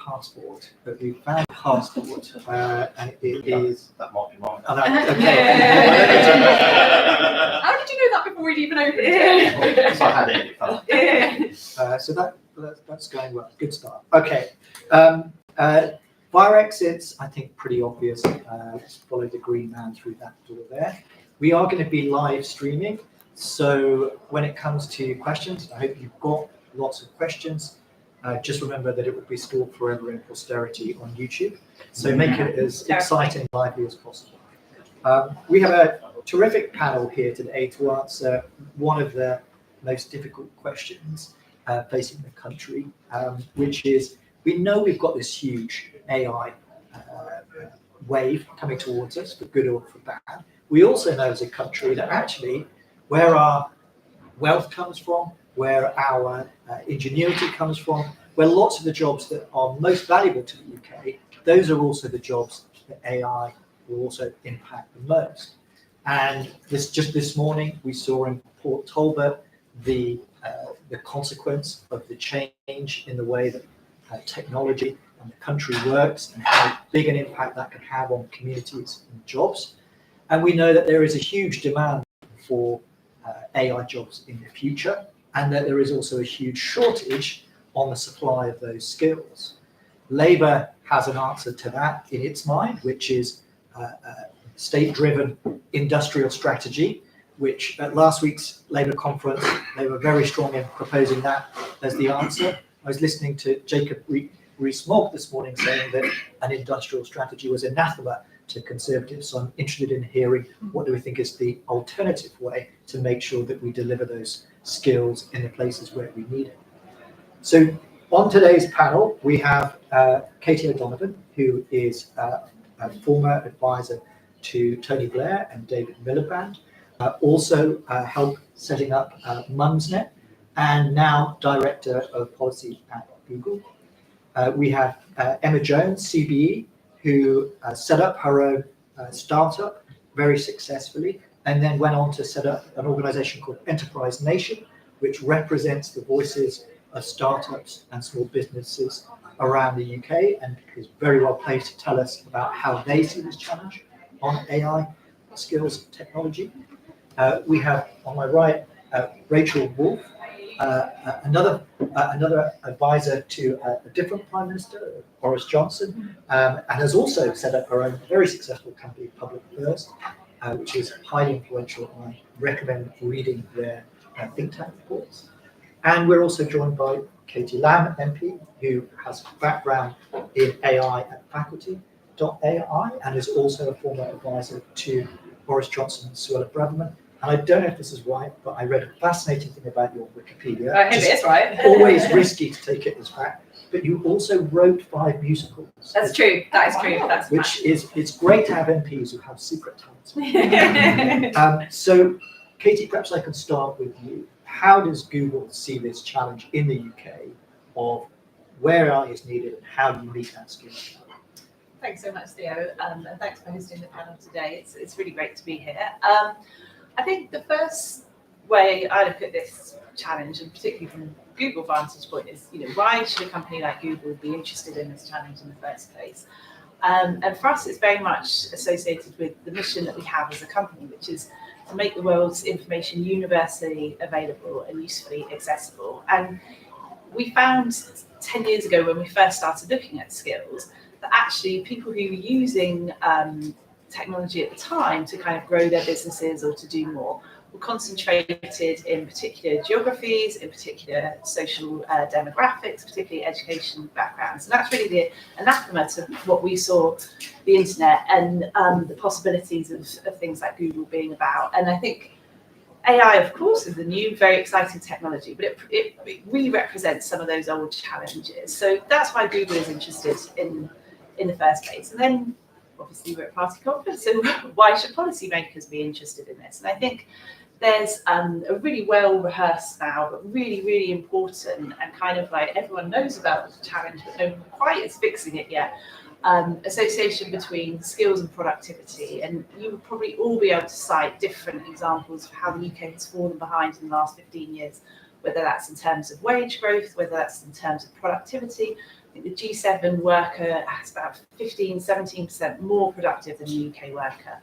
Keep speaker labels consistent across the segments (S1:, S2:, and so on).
S1: passport, but we found a passport, and it is.
S2: That might be mine.
S3: How did you know that before we'd even opened it?
S2: Because I had it.
S1: So that's going well. Good start. Okay. Fire exits, I think pretty obvious. Follow the green man through that door there. We are going to be live streaming. So when it comes to questions, I hope you've got lots of questions. Just remember that it will be stored forever in posterity on YouTube. So make it as exciting and lively as possible. We have a terrific panel here today to answer one of the most difficult questions facing the country, which is, we know we've got this huge AI wave coming towards us, for good or for bad. We also know as a country that actually where our wealth comes from, where our ingenuity comes from, where lots of the jobs that are most valuable to the UK, those are also the jobs that AI will also impact the most. And just this morning, we saw in Port Talbot the consequence of the change in the way that technology and the country works, and how big an impact that can have on communities and jobs. And we know that there is a huge demand for AI jobs in the future, and that there is also a huge shortage on the supply of those skills. Labour has an answer to that in its mind, which is a state-driven industrial strategy, which at last week's Labour conference, they were very strong in proposing that as the answer. I was listening to Jacob Rees-Mogg this morning saying that an industrial strategy was anathema to Conservatives. So I'm interested in hearing what do we think is the alternative way to make sure that we deliver those skills in the places where we need it. So on today's panel, we have Katie O'Donovan, who is a former advisor to Tony Blair and David Miliband, also helped setting up Mumsnet, and now Director of Policy at Google. We have Emma Jones, CBE, who set up her own startup very successfully, and then went on to set up an organization called Enterprise Nation, which represents the voices of startups and small businesses around the UK, and is very well placed to tell us about how they see this challenge on AI skills and technology. We have on my right Rachel Wolf, another advisor to a different Prime Minister, Boris Johnson, and has also set up her own very successful company, Public First, which is highly influential, and I recommend reading their think tank reports. And we're also joined by Katie Lamb, MP, who has a background in AI at faculty.ai, and is also a former advisor to Boris Johnson and Suella Braverman. And I don't know if this is right, but I read a fascinating thing about your Wikipedia.
S3: I hope it is right.
S1: Always risky to take it as fact. But you also wrote 5 musicals.
S3: That's true. That is true. That's
S1: which is, it's great to have MPs who have secret talents. So, Katie, perhaps I can start with you. How does Google see this challenge in the UK of where AI is needed and how do you meet that skill?
S4: Thanks so much, Theo, and thanks for hosting the panel today. It's really great to be here. I think the first way I look at this challenge, and particularly from Google vantage point, is why should a company like Google be interested in this challenge in the first place? And for us, it's very much associated with the mission that we have as a company, which is to make the world's information universally available and usefully accessible. And we found 10 years ago when we first started looking at skills that actually people who were using technology at the time to kind of grow their businesses or to do more were concentrated in particular geographies, in particular social demographics, particularly education backgrounds. And that's really the anathema to what we saw the internet and the possibilities of things like Google being about. And I think AI, of course, is a new, very exciting technology, but it really represents some of those old challenges. So that's why Google is interested in the first place. And then obviously we're at party conference, so why should policymakers be interested in this? And I think there's a really well rehearsed now, but really, really important, and kind of like everyone knows about the challenge, but no one quite is fixing it yet, association between skills and productivity. And you will probably all be able to cite different examples of how the UK has fallen behind in the last 15 years, whether that's in terms of wage growth, whether that's in terms of productivity, The G7 worker is about 15-17% more productive than the UK worker.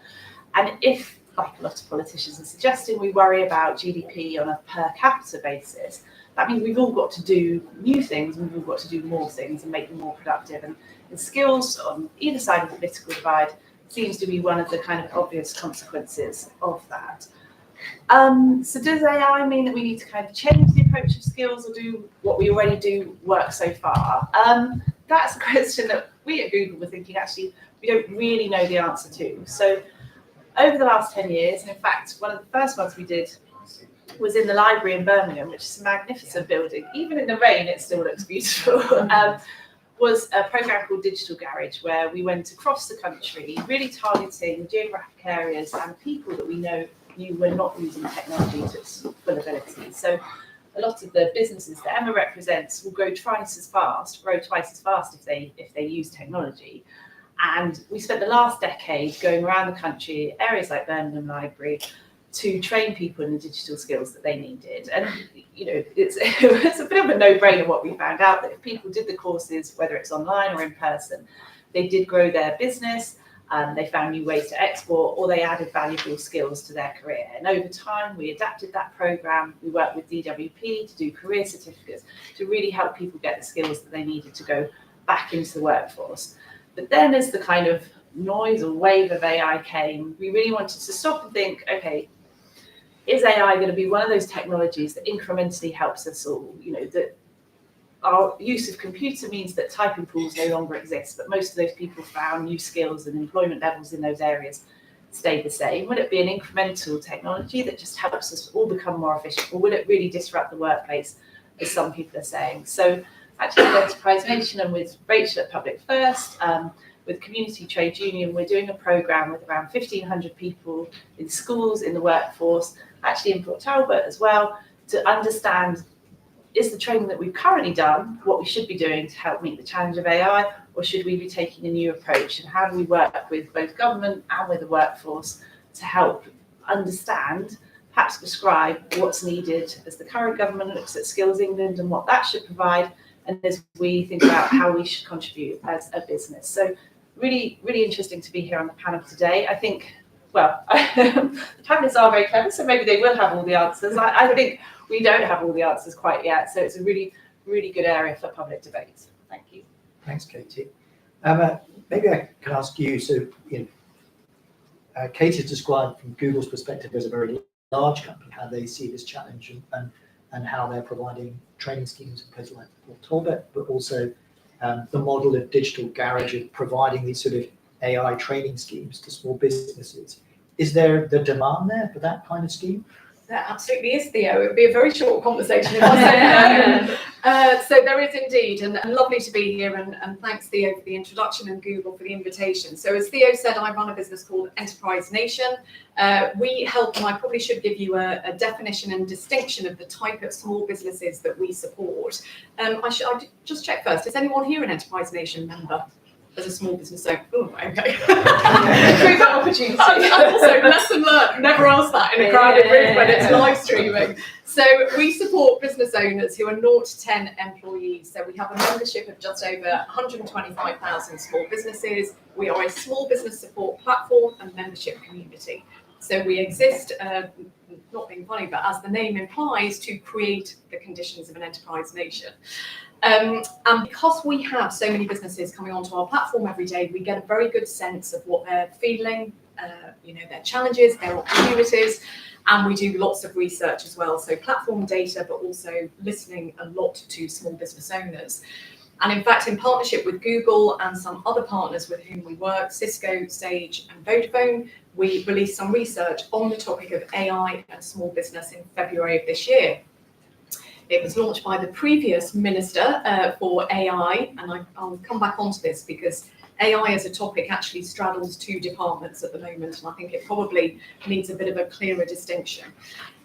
S4: And if, like a lot of politicians are suggesting, we worry about GDP on a per capita basis, that means we've all got to do new things, and we've all got to do more things and make them more productive. And skills on either side of the political divide seems to be one of the kind of obvious consequences of that. So does AI mean that we need to kind of change the approach of skills, or do what we already do work so far? That's a question that we at Google were thinking, actually, we don't really know the answer to. So over the last 10 years, and in fact, one of the first ones we did was in the library in Birmingham, which is a magnificent building. Even in the rain, it still looks beautiful. Was a program called Digital Garage, where we went across the country, really targeting geographic areas and people that we knew were not using technology to its full ability. So a lot of the businesses that Emma represents will grow twice as fast if they use technology. And we spent the last decade going around the country, areas like Birmingham Library, to train people in the digital skills that they needed. And it's a bit of a no-brainer what we found out, that if people did the courses, whether it's online or in person, they did grow their business, they found new ways to export, or they added valuable skills to their career. And over time, we adapted that program. We worked with DWP to do career certificates to really help people get the skills that they needed to go back into the workforce. But then as the kind of noise or wave of AI came, we really wanted to stop and think, okay, is AI going to be one of those technologies that incrementally helps us all? That our use of computer means that typing pools no longer exist, but most of those people found new skills and employment levels in those areas stayed the same. Will it be an incremental technology that just helps us all become more efficient, or will it really disrupt the workplace, as some people are saying? So actually with Enterprise Nation and with Rachel at Public First, with Community Trade Union, we're doing a programme with around 1,500 people in schools, in the workforce, actually in Port Talbot as well, to understand, is the training that we've currently done what we should be doing to help meet the challenge of AI, or should we be taking a new approach? And how do we work with both government and with the workforce to help understand, perhaps prescribe what's needed as the current government looks at Skills England and what that should provide, and as we think about how we should contribute as a business. So really, really interesting to be here on the panel today. I think, well, the panelists are very clever, so maybe they will have all the answers. I think we don't have all the answers quite yet, so it's a really, really good area for public debate. Thank you.
S1: Thanks, Katie. Maybe I can ask you, so Katie has described from Google's perspective as a very large company, how they see this challenge and how they're providing training schemes in places like Port Talbot, but also the model of Digital Garage of providing these sort of AI training schemes to small businesses. Is there the demand there for that kind of scheme?
S3: There absolutely is, Theo. It would be a very short conversation if I said no. So there is indeed, and lovely to be here, and thanks, Theo, for the introduction and Google for the invitation. So as Theo said, I run a business called Enterprise Nation. We help, and I probably should give you a definition and distinction of the type of small businesses that we support. I just check first, is anyone here an Enterprise Nation member? As a small business owner. Oh, okay. Through that opportunity. Also, lesson learned. Never ask that in a crowded room when it's live streaming. So we support business owners who are 0 to 10 employees. So we have a membership of just over 125,000 small businesses. We are a small business support platform and membership community. So we exist, not being funny, but as the name implies, to create the conditions of an enterprise nation. And because we have so many businesses coming onto our platform every day, we get a very good sense of what they're feeling, their challenges, their opportunities, and we do lots of research as well. So platform data, but also listening a lot to small business owners. And in fact, in partnership with Google and some other partners with whom we work, Cisco, Sage, and Vodafone, we released some research on the topic of AI and small business in February of this year. It was launched by the previous Minister for AI, and I'll come back onto this because AI as a topic actually straddles 2 departments at the moment, and I think it probably needs a bit of a clearer distinction.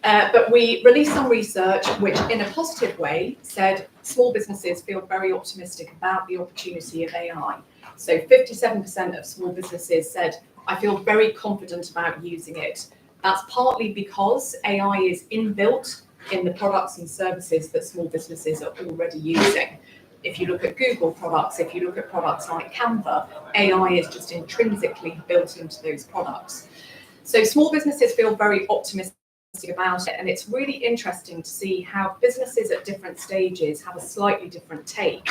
S3: But we released some research which, in a positive way, said small businesses feel very optimistic about the opportunity of AI. So 57% of small businesses said, I feel very confident about using it. That's partly because AI is inbuilt in the products and services that small businesses are already using. If you look at Google products, if you look at products like Canva, AI is just intrinsically built into those products. So small businesses feel very optimistic about it, and it's really interesting to see how businesses at different stages have a slightly different take.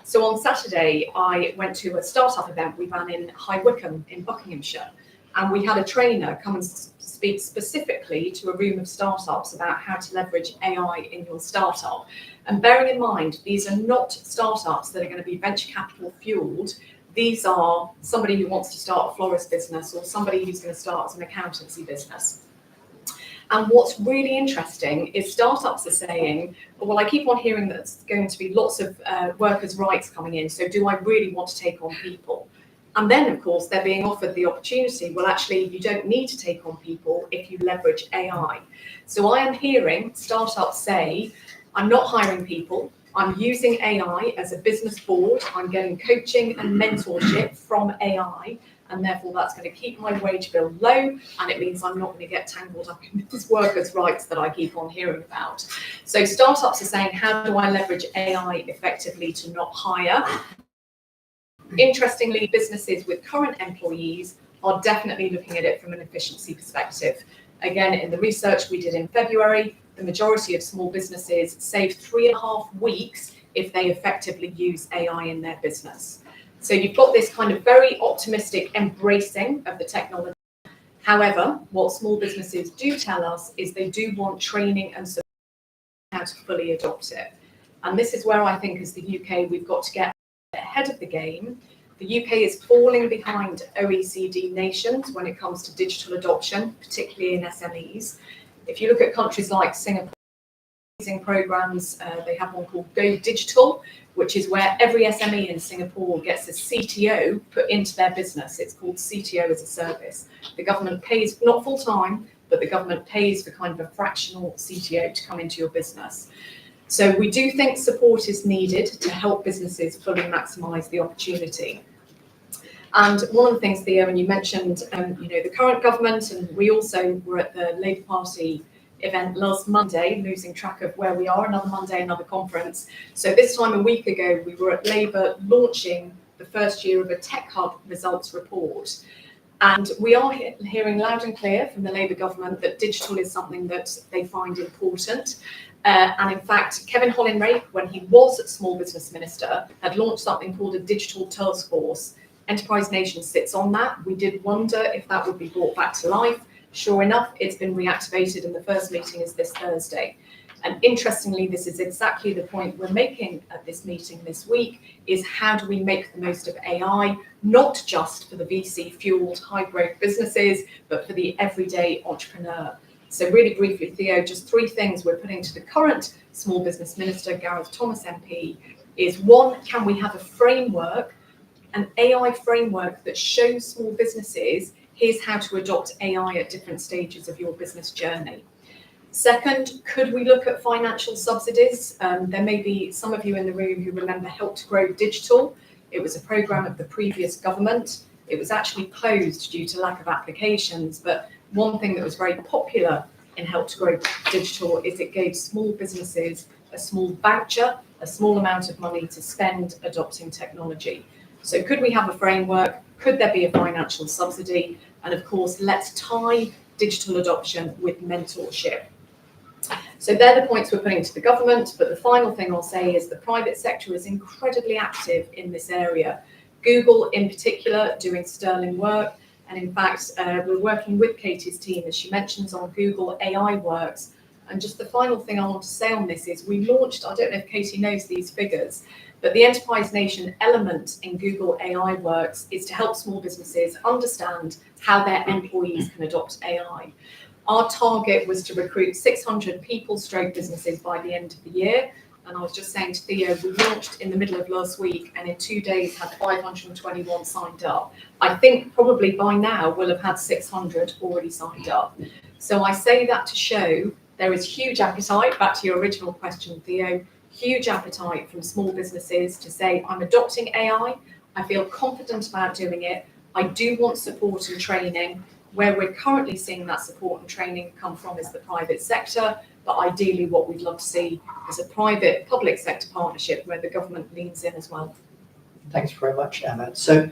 S3: So on Saturday, I went to a startup event we ran in High Wycombe in Buckinghamshire, and we had a trainer come and speak specifically to a room of startups about how to leverage AI in your startup. And bearing in mind, these are not startups that are going to be venture capital fueled. These are somebody who wants to start a florist business or somebody who's going to start as an accountancy business. And what's really interesting is startups are saying, well, I keep on hearing that there's going to be lots of workers' rights coming in, so do I really want to take on people? And then, of course, they're being offered the opportunity, well, actually, you don't need to take on people if you leverage AI. So I am hearing startups say, I'm not hiring people, I'm using AI as a business board, I'm getting coaching and mentorship from AI, and therefore that's going to keep my wage bill low, and it means I'm not going to get tangled up in these workers' rights that I keep on hearing about. So startups are saying, how do I leverage AI effectively to not hire? Interestingly, businesses with current employees are definitely looking at it from an efficiency perspective. Again, in the research we did in February, the majority of small businesses save 3.5 weeks if they effectively use AI in their business. So you've got this kind of very optimistic embracing of the technology. However, what small businesses do tell us is they do want training and support how to fully adopt it. And this is where I think as the UK, we've got to get ahead of the game. The UK is falling behind OECD nations when it comes to digital adoption, particularly in SMEs. If you look at countries like Singapore, programs, they have one called Go Digital, which is where every SME in Singapore gets a CTO put into their business. It's called CTO as a service. The government pays, not full time, but the government pays for kind of a fractional CTO to come into your business. So we do think support is needed to help businesses fully maximise the opportunity. And one of the things, Theo, and you mentioned, the current government, and we also were at the Labour Party event last Monday, losing track of where we are, another Monday, another conference. So this time a week ago, we were at Labour launching the first year of a Tech Hub results report. And we are hearing loud and clear from the Labour government that digital is something that they find important. And in fact, Kevin Hollinrake, when he was Small Business Minister, had launched something called a digital task force. Enterprise Nation sits on that. We did wonder if that would be brought back to life. Sure enough, it's been reactivated, and the first meeting is this Thursday. And interestingly, this is exactly the point we're making at this meeting this week, is how do we make the most of AI, not just for the VC-fueled high-growth businesses, but for the everyday entrepreneur. So really briefly, Theo, just 3 things we're putting to the current Small Business Minister, Gareth Thomas MP, is 1, can we have a framework, an AI framework that shows small businesses, here's how to adopt AI at different stages of your business journey. Second, could we look at financial subsidies? There may be some of you in the room who remember Help to Grow Digital. It was a programme of the previous government. It was actually closed due to lack of applications, but one thing that was very popular in Help to Grow Digital is it gave small businesses a small voucher, a small amount of money to spend adopting technology. So could we have a framework? Could there be a financial subsidy? And of course, let's tie digital adoption with mentorship. So they're the points we're putting to the government. But the final thing I'll say is the private sector is incredibly active in this area. Google in particular doing sterling work. And in fact, we're working with Katie's team, as she mentions, on Google AI Works. And just the final thing I want to say on this is we launched, I don't know if Katie knows these figures, but the Enterprise Nation element in Google AI Works is to help small businesses understand how their employees can adopt AI. Our target was to recruit 600 people stroke businesses by the end of the year. And I was just saying to Theo, we launched in the middle of last week and in 2 days had 521 signed up. I think probably by now we'll have had 600 already signed up. So I say that to show there is huge appetite, back to your original question, Theo, huge appetite from small businesses to say, I'm adopting AI, I feel confident about doing it, I do want support and training. Where we're currently seeing that support and training come from is the private sector, But ideally, what we'd love to see is a private public sector partnership where the government leans in as well.
S1: Thanks very much, Emma. So,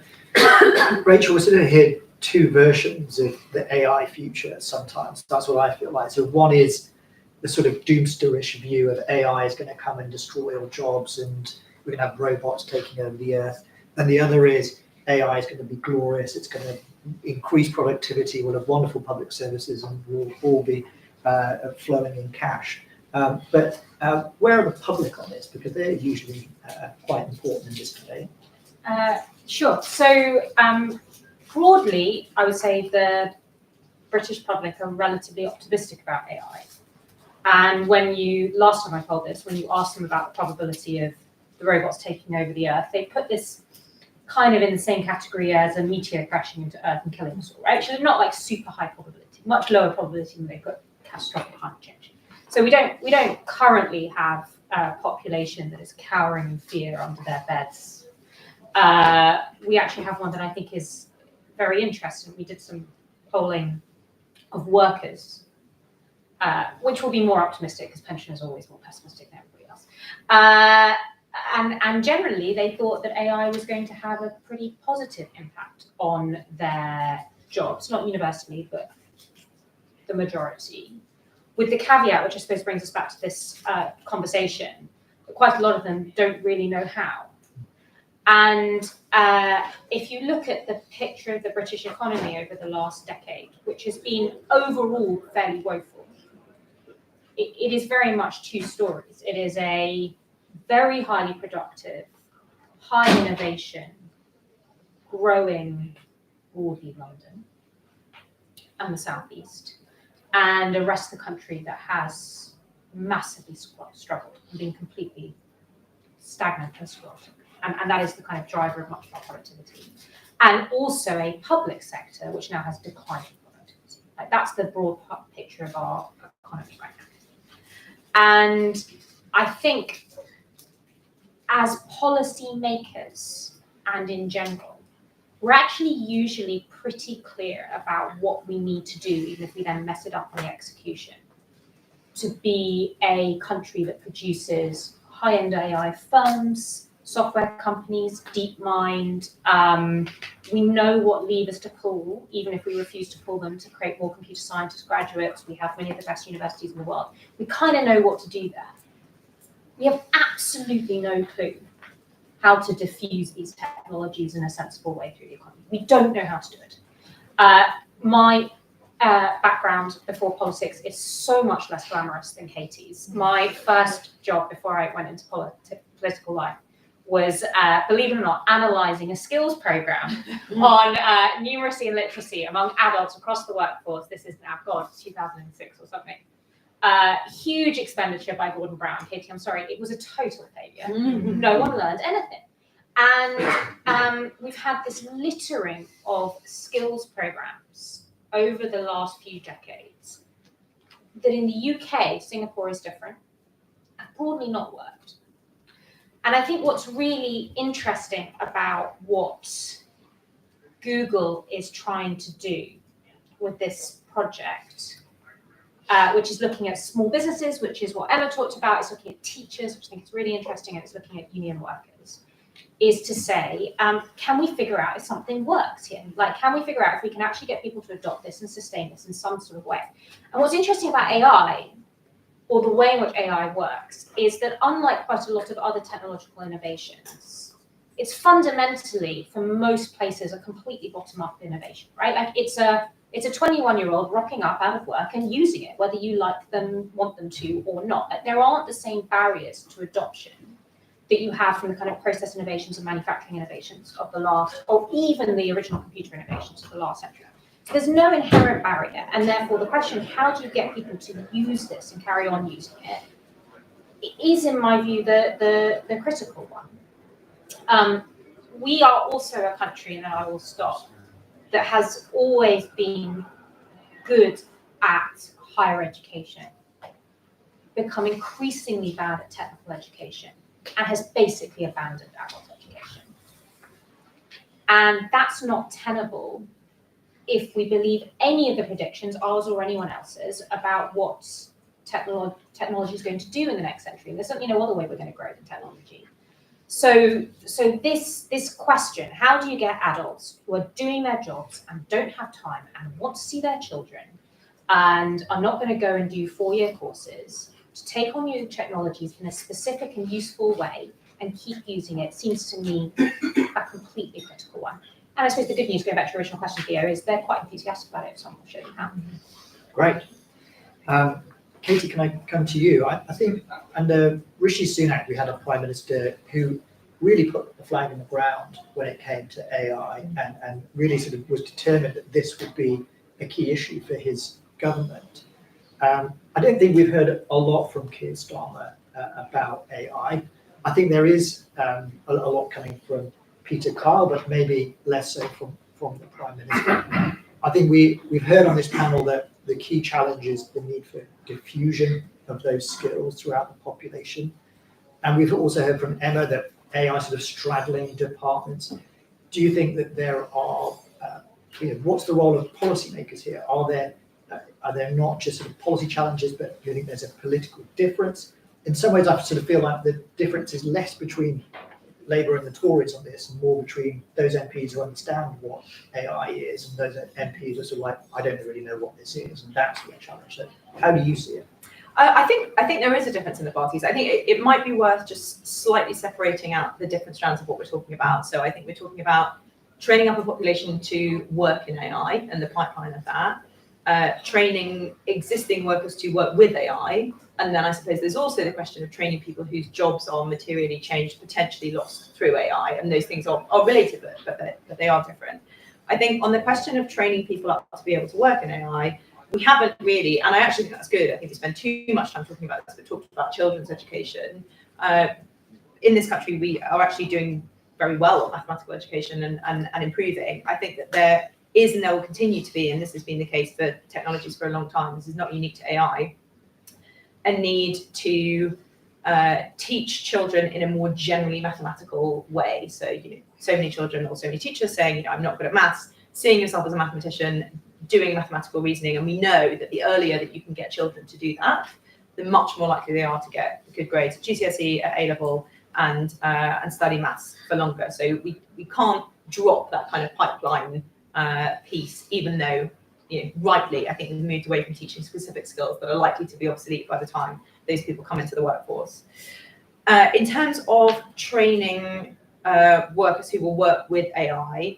S1: Rachel, we're sort of hear two versions of the AI future sometimes. That's what I feel like. So one is the sort of doomsdarish view of AI is going to come and destroy all jobs and we're going to have robots taking over the earth. And the other is AI is going to be glorious. It's going to increase productivity. We'll have wonderful public services and we'll all be flowing in cash. But where are the public on this? Because they're usually quite important in this debate.
S5: Sure. So broadly, I would say the British public are relatively optimistic about AI. And last time I told this, when you asked them about the probability of the robots taking over the Earth, they put this kind of in the same category as a meteor crashing into Earth and killing us all, right? So not like super high probability, much lower probability than they put catastrophic climate change. So we don't currently have a population that is cowering in fear under their beds. We actually have one that I think is very interesting. We did some polling of workers, which will be more optimistic because pensioners are always more pessimistic than everybody else. And generally, they thought that AI was going to have a pretty positive impact on their jobs, not universally, but the majority. With the caveat, which I suppose brings us back to this conversation, that quite a lot of them don't really know how. And if you look at the picture of the British economy over the last decade, which has been overall fairly woeful, it is very much two stories. It is a very highly productive, high innovation, growing, broadly London and the southeast, and the rest of the country that has massively struggled and been completely stagnant and sclerotic. And that is the kind of driver of much of our productivity. And also a public sector which now has declining productivity. Like that's the broad picture of our economy right now. And I think as policymakers and in general, we're actually usually pretty clear about what we need to do, even if we then mess it up on the execution, to be a country that produces high-end AI firms, software companies, DeepMind. We know what levers to pull, even if we refuse to pull them, to create more computer scientist graduates. We have many of the best universities in the world. We kind of know what to do there. We have absolutely no clue how to diffuse these technologies in a sensible way through the economy. We don't know how to do it. My background before politics is so much less glamorous than Katie's. My first job before I went into political life was, believe it or not, analysing a skills programme on numeracy and literacy among adults across the workforce. This is now, 2006 or something. Huge expenditure by Gordon Brown. Katie, I'm sorry, it was a total failure. No one learned anything. And we've had this littering of skills programs over the last few decades that in the UK, Singapore is different, have broadly not worked. And I think what's really interesting about what Google is trying to do with this project, which is looking at small businesses, which is what Emma talked about, it's looking at teachers, which I think is really interesting, and it's looking at union workers, is to say, can we figure out if something works here? Like, can we figure out if we can actually get people to adopt this and sustain this in some sort of way? And what's interesting about AI, or the way in which AI works, is that unlike quite a lot of other technological innovations, it's fundamentally, for most places, a completely bottom-up innovation, right? Like it's a 21-year-old rocking up out of work and using it, whether you like them, want them to, or not. Like, there aren't the same barriers to adoption that you have from the kind of process innovations and manufacturing innovations of the last, or even the original computer innovations of the last century. So there's no inherent barrier, and therefore the question, how do you get people to use this and carry on using it, is, in my view, the critical one. We are also a country, and then I will stop, that has always been good at higher education, become increasingly bad at technical education, and has basically abandoned adult education. And that's not tenable if we believe any of the predictions, ours or anyone else's, about what technology is going to do in the next century. And there's certainly no other way we're going to grow than technology. So this question, how do you get adults who are doing their jobs and don't have time and want to see their children and are not going to go and do 4-year courses to take on new technologies in a specific and useful way and keep using it, seems to me a completely critical one. And I suppose the good news, going back to your original question, Theo, is they're quite enthusiastic about it, so I'm going to show you how.
S1: Great. Katie, can I come to you? I think under Rishi Sunak, we had a prime minister who really put the flag in the ground when it came to AI and really sort of was determined that this would be a key issue for his government. I don't think we've heard a lot from Keir Starmer about AI. I think there is a lot coming from Peter Kyle, but maybe less so from the Prime Minister. I think we've heard on this panel that the key challenge is the need for diffusion of those skills throughout the population. And we've also heard from Emma that AI is sort of straddling departments. Do you think that there are, what's the role of policymakers here? Are there not just sort of policy challenges, but do you think there's a political difference? In some ways, I sort of feel like the difference is less between Labour and the Tories on this, and more between those MPs who understand what AI is and those MPs who are sort of like, I don't really know what this is, and that's the challenge. So how do you see it?
S6: I think there is a difference in the parties. I think it might be worth just slightly separating out the different strands of what we're talking about. So I think we're talking about training up a population to work in AI and the pipeline of that, training existing workers to work with AI. And then I suppose there's also the question of training people whose jobs are materially changed, potentially lost through AI. And those things are related, but they are different. I think on the question of training people up to be able to work in AI, we haven't really, and I actually think that's good. I think we spend too much time talking about this, but talking about children's education. In this country, we are actually doing very well on mathematical education and improving. I think that there is, and there will continue to be, and this has been the case for technologies for a long time, this is not unique to AI, a need to teach children in a more generally mathematical way. So, so many children or so many teachers saying, I'm not good at maths, seeing yourself as a mathematician, doing mathematical reasoning. And we know that the earlier that you can get children to do that, the much more likely they are to get good grades at GCSE, at A-level, and study maths for longer. So we can't drop that kind of pipeline piece, even though, rightly, I think we've moved away from teaching specific skills that are likely to be obsolete by the time those people come into the workforce. In terms of training workers who will work with AI,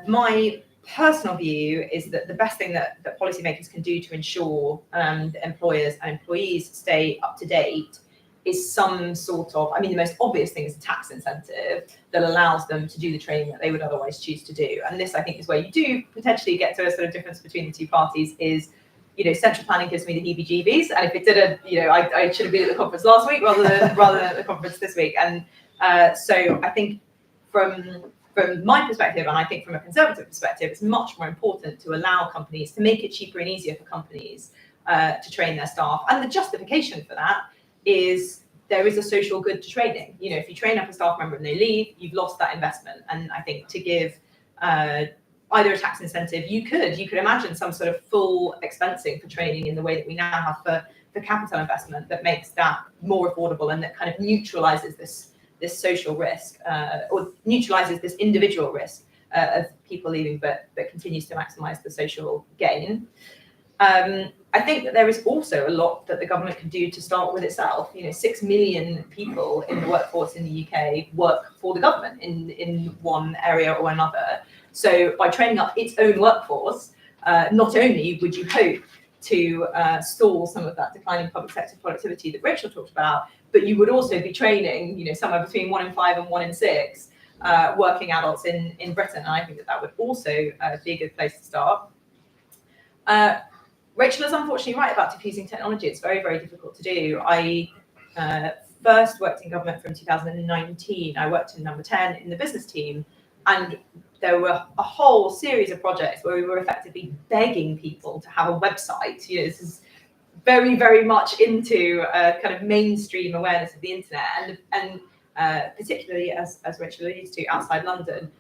S6: my personal view is that the best thing that policymakers can do to ensure that employers and employees stay up to date is some sort of, the most obvious thing is a tax incentive that allows them to do the training that they would otherwise choose to do. And this, I think, is where you do potentially get to a sort of difference between the two parties is, central planning gives me the heebie-jeebies. And if it didn't, I should have been at the conference last week rather than at the conference this week. And so I think from my perspective, and I think from a conservative perspective, it's much more important to allow companies to make it cheaper and easier for companies to train their staff. And the justification for that is there is a social good to training. If you train up a staff member and they leave, you've lost that investment. And I think to give either a tax incentive, you could imagine some sort of full expensing for training in the way that we now have for capital investment that makes that more affordable and that kind of neutralizes this social risk or neutralizes this individual risk of people leaving, but continues to maximize the social gain. I think that there is also a lot that the government can do to start with itself. 6 million people in the workforce in the UK work for the government in one area or another. So by training up its own workforce, not only would you hope to stall some of that declining public sector productivity that Rachel talked about, but you would also be training, somewhere between 1 in 5 and 1 in 6 working adults in Britain. And I think that would also be a good place to start. Rachel is unfortunately right about diffusing technology. It's very, very difficult to do. I first worked in government from 2019. I worked in number 10 in the business team, and there were a whole series of projects where we were effectively begging people to have a website. This is very, very much into kind of mainstream awareness of the internet, and particularly as Rachel alludes to, outside London,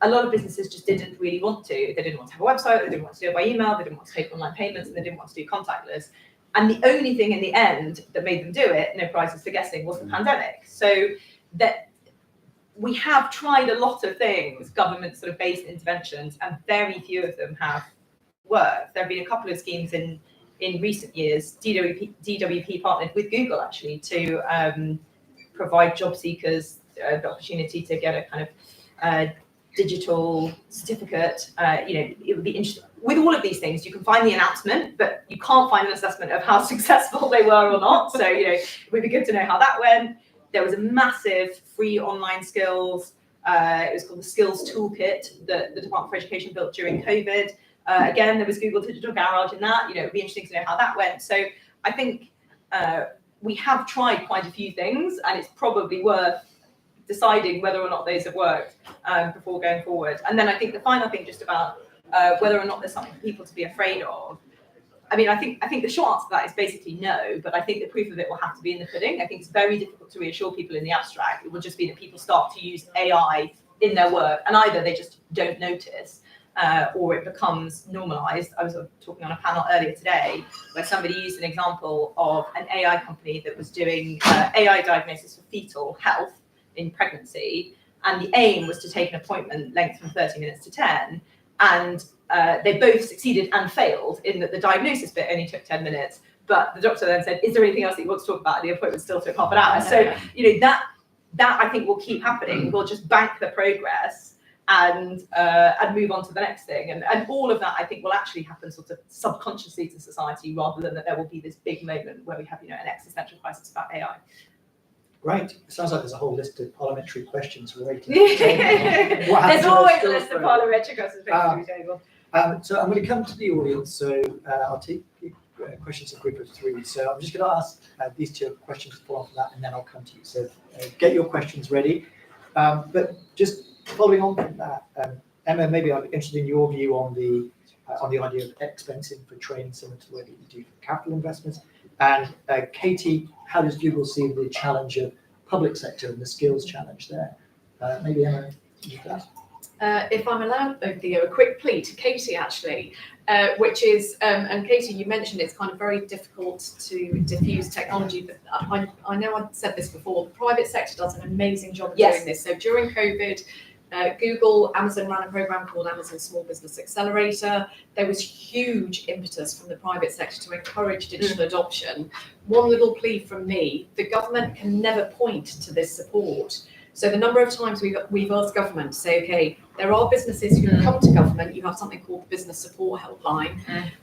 S6: a lot of businesses just didn't really want to. They didn't want to have a website, they didn't want to do it by email, they didn't want to take online payments, and they didn't want to do contactless. And the only thing in the end that made them do it, no prizes for guessing, was the pandemic. So that we have tried a lot of things, government sort of based interventions, and very few of them have worked. There have been a couple of schemes in recent years. DWP partnered with Google actually to provide job seekers the opportunity to get a kind of digital certificate. It would be interesting. With all of these things, you can find the announcement, but you can't find an assessment of how successful they were or not. So, it would be good to know how that went. There was a massive free online skills. It was called the Skills Toolkit that the Department for Education built during COVID. Again, there was Google Digital Garage in that. It would be interesting to know how that went. So I think we have tried quite a few things, and it's probably worth deciding whether or not those have worked before going forward. And then I think the final thing just about whether or not there's something for people to be afraid of. I mean, I think the short answer to that is basically no, but I think the proof of it will have to be in the pudding. I think it's very difficult to reassure people in the abstract. It will just be that people start to use AI in their work, and either they just don't notice or it becomes normalized. I was talking on a panel earlier today where somebody used an example of an AI company that was doing AI diagnosis for fetal health in pregnancy, and the aim was to take an appointment length from 30 minutes to 10, and they both succeeded and failed in that the diagnosis bit only took 10 minutes, but the doctor then said, is there anything else that you want to talk about? And the appointment still took half an hour. So, that I think will keep happening. We'll just bank the progress and move on to the next thing. And all of that, I think, will actually happen sort of subconsciously to society rather than that there will be this big moment where we have, an existential crisis about AI.
S1: Great. It sounds like there's a whole list of parliamentary questions waiting.
S6: There's always a list of parliamentary questions waiting to the table.
S1: So I'm going to come to the audience. So I'll take questions in a group of 3. So I'm just going to ask these 2 questions to follow on from that, and then I'll come to you. So get your questions ready. But just following on from that, Emma, maybe I'm interested in your view on the idea of expensing for training, similar to what you do for capital investments. And Katie, how does Google see the challenge of public sector and the skills challenge there? Maybe Emma, you first.
S3: If I'm allowed, Theo, a quick plea to Katie actually, which is, and Katie, you mentioned it's kind of very difficult to diffuse technology, but I know I've said this before, the private sector does an amazing job of doing this. So during COVID, Google, Amazon ran a program called Amazon Small Business Accelerator. There was huge impetus from the private sector to encourage digital adoption. One little plea from me, the government can never point to this support. So the number of times we've asked government to say, okay, there are businesses who come to government, you have something called the Business Support Helpline,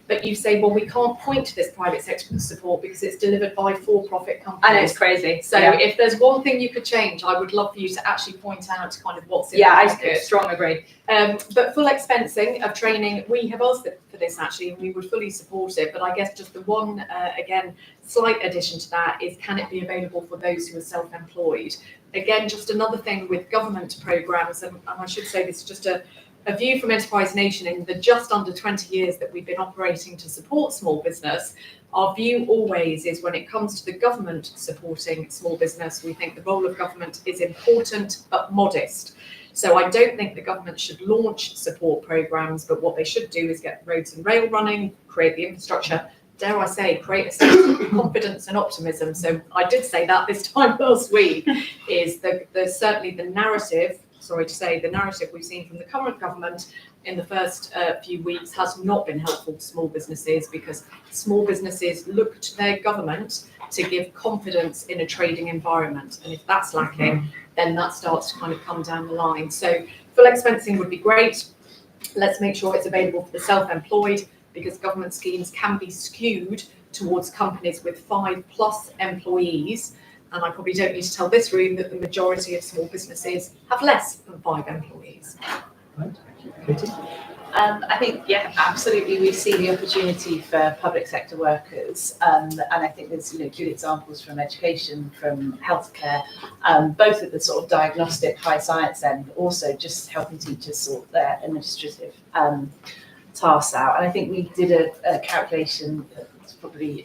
S3: but you say, well, we can't point to this private sector support because it's delivered by for-profit companies.
S6: I know, it's crazy.
S3: So if there's one thing you could change, I would love for you to actually point out kind of what's in the market.
S6: I strongly agree.
S3: But full expensing of training, we have asked for this actually, and we would fully support it. But I guess just the one, again, slight addition to that is, can it be available for those who are self-employed? Again, just another thing with government programs, and I should say this is just a view from Enterprise Nation in the just under 20 years that we've been operating to support small business. Our view always is when it comes to the government supporting small business, we think the role of government is important but modest. So I don't think the government should launch support programs, but what they should do is get roads and rail running, create the infrastructure, dare I say, create a sense of confidence and optimism. So I did say that this time last week, is certainly the narrative, sorry to say, the narrative we've seen from the current government in the first few weeks has not been helpful to small businesses, because small businesses look to their government to give confidence in a trading environment. And if that's lacking, then that starts to kind of come down the line. So full expensing would be great. Let's make sure it's available for the self-employed, because government schemes can be skewed towards companies with 5+ employees. And I probably don't need to tell this room that the majority of small businesses have less than 5 employees.
S1: Right. Katie?
S4: I think, absolutely. We see the opportunity for public sector workers, and I think there's good examples from education, from healthcare, both at the sort of diagnostic high science end, but also just helping teachers sort their administrative tasks out. And I think we did a calculation that's probably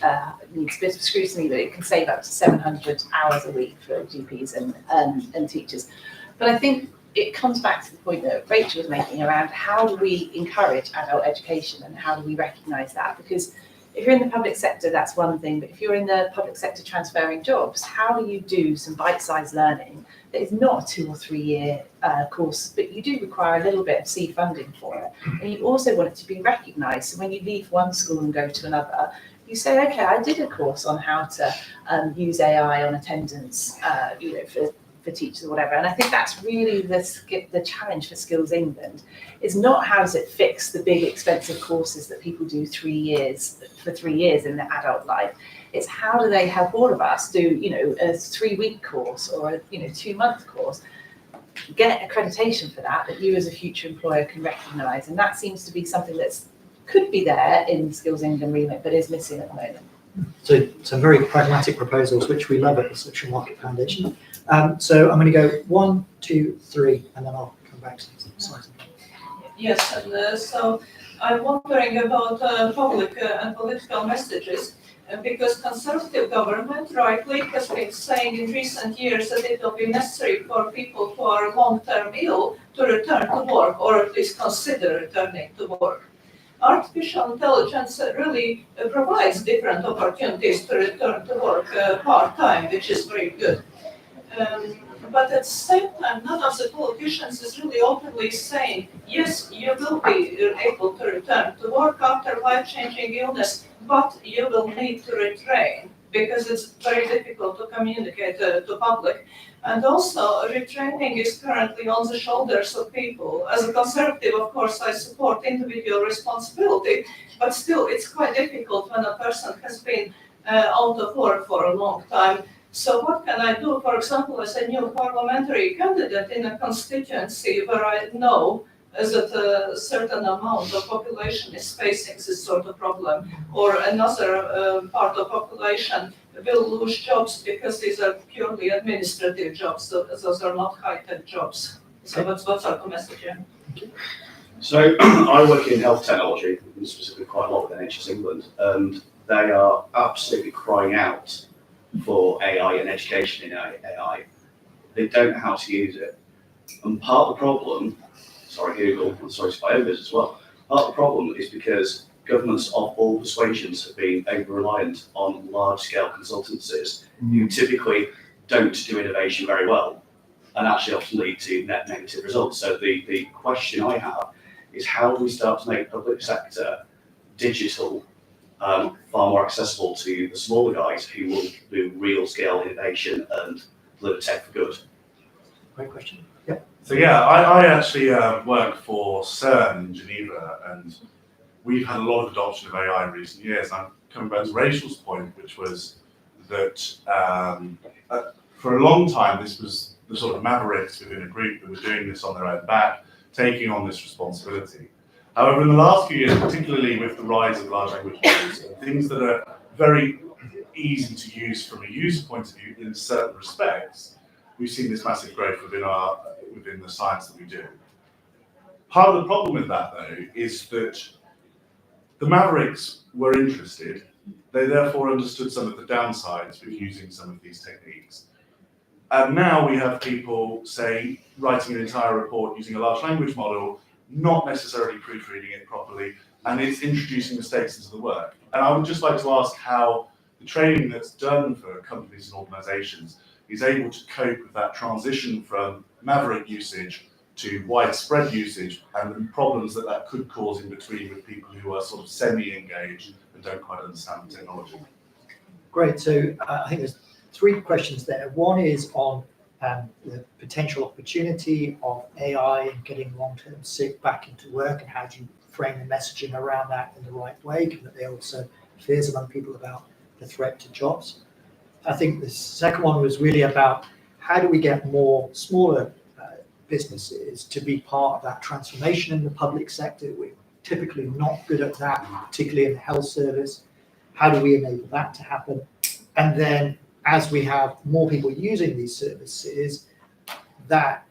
S4: needs a bit of scrutiny, but it can save up to 700 hours a week for GPs and teachers. But I think it comes back to the point that Rachel was making around how do we encourage adult education and how do we recognise that? Because if you're in the public sector, that's one thing, but if you're in the public sector transferring jobs, how do you do some bite-sized learning that is not a 2 or 3 year course, but you do require a little bit of seed funding for it, and you also want it to be recognised. So when you leave one school and go to another, you say, okay, I did a course on how to use AI on attendance, for teachers or whatever. And I think that's really the challenge for Skills England, is not how does it fix the big expensive courses that people do 3 years in their adult life. It's how do they help all of us do, a 3-week course or a 2-month course, get accreditation for that you as a future employer can recognise. And that seems to be something that's could be there in Skills England remit, but is missing at the moment.
S1: So some very pragmatic proposals, which we love at the Social Market Foundation. So I'm going to go 1, 2, 3, and then I'll come back to some slides.
S7: Yes, and so I'm wondering about public and political messages, because Conservative government rightly has been saying in recent years that it will be necessary for people who are long-term ill to return to work, or at least consider returning to work. Artificial intelligence really provides different opportunities to return to work part-time, which is very good. But at the same time, none of the politicians is really openly saying, yes, you will be able to return to work after life-changing illness, but you will need to retrain, because it's very difficult to communicate to public. And also, retraining is currently on the shoulders of people. As a Conservative, of course, I support individual responsibility, but still it's quite difficult when a person has been out of work for a long time. So what can I do, for example, as a new parliamentary candidate in a constituency where I know that a certain amount of population is facing this sort of problem, or another part of population will lose jobs because these are purely administrative jobs, so those are not high-tech jobs. So what's our message here?
S2: So I work in health technology, and specifically quite a lot with NHS England, and they are absolutely crying out for AI and education in AI. They don't know how to use it. And part of the problem, sorry Google, and sorry Spiogas as well, part of the problem is because governments of all persuasions have been over-reliant on large-scale consultancies who typically don't do innovation very well and actually often lead to net negative results. So the question I have is, how do we start to make public sector digital far more accessible to the smaller guys who will do real scale innovation and deliver tech for good?
S1: Great question. Yeah.
S8: So yeah, I actually work for CERN in Geneva, and we've had a lot of adoption of AI in recent years. I'm coming back to Rachel's point, which was that for a long time, this was the sort of mavericks within a group that were doing this on their own back, taking on this responsibility. However, in the last few years, particularly with the rise of large language models, things that are very easy to use from a user point of view in certain respects, we've seen this massive growth within the science that we do. Part of the problem with that, though, is that the mavericks were interested. They therefore understood some of the downsides with using some of these techniques. And now we have people, say, writing an entire report using a large language model, not necessarily proofreading it properly, and it's introducing mistakes into the work. And I would just like to ask how the training that's done for companies and organizations is able to cope with that transition from maverick usage to widespread usage, and the problems that that could cause in between with people who are sort of semi-engaged and don't quite understand the technology.
S1: Great. So I think there's 3 questions there. One is on the potential opportunity of AI and getting long-term sick back into work, and how do you frame the messaging around that in the right way, given that there are also fears among people about the threat to jobs. I think the second one was really about how do we get more smaller businesses to be part of that transformation in the public sector. We're typically not good at that, particularly in the health service. How do we enable that to happen? And then as we have more people using these services, that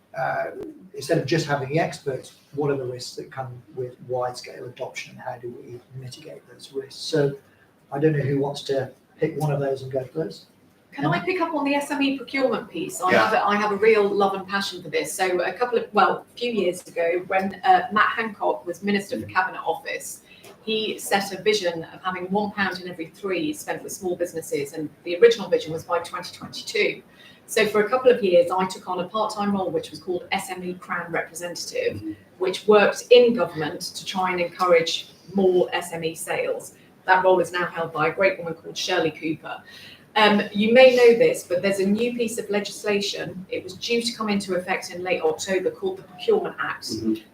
S1: instead of just having the experts, what are the risks that come with wide-scale adoption, and how do we mitigate those risks? So I don't know who wants to pick one of those and go first.
S3: Can I pick up on the SME procurement piece? I
S2: Yeah.
S3: have a real love and passion for this. So a few years ago, when Matt Hancock was Minister for Cabinet Office, he set a vision of having £1 in every 3 spent with small businesses, and the original vision was by 2022. So for a couple of years, I took on a part-time role, which was called SME Crown Representative, which worked in government to try and encourage more SME sales. That role is now held by a great woman called Shirley Cooper. You may know this, but there's a new piece of legislation. It was due to come into effect in late October called the Procurement Act.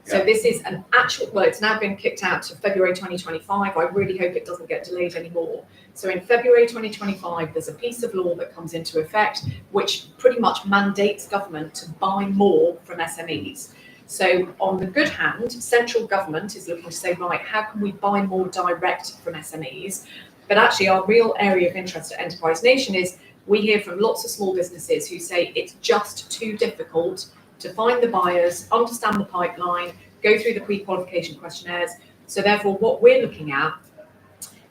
S3: So this is an actual, well, it's now been kicked out to February 2025. I really hope it doesn't get delayed anymore. So in February 2025, there's a piece of law that comes into effect, which pretty much mandates government to buy more from SMEs. So on the good hand, central government is looking to say, right, how can we buy more direct from SMEs? But actually our real area of interest at Enterprise Nation is we hear from lots of small businesses who say it's just too difficult to find the buyers, understand the pipeline, go through the pre-qualification questionnaires. So therefore what we're looking at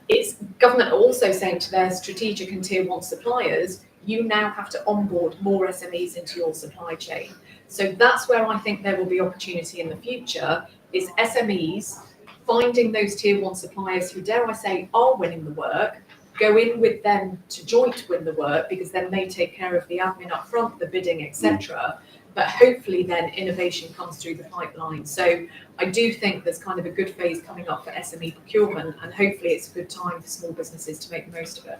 S3: is government also saying to their strategic and tier 1 suppliers, you now have to onboard more SMEs into your supply chain. So that's where I think there will be opportunity in the future, is SMEs finding those tier 1 suppliers who, dare I say, are winning the work, go in with them to joint win the work, because then they take care of the admin up front, the bidding, etc. But hopefully then innovation comes through the pipeline. So I do think there's kind of a good phase coming up for SME procurement, and hopefully it's a good time for small businesses to make the most of it.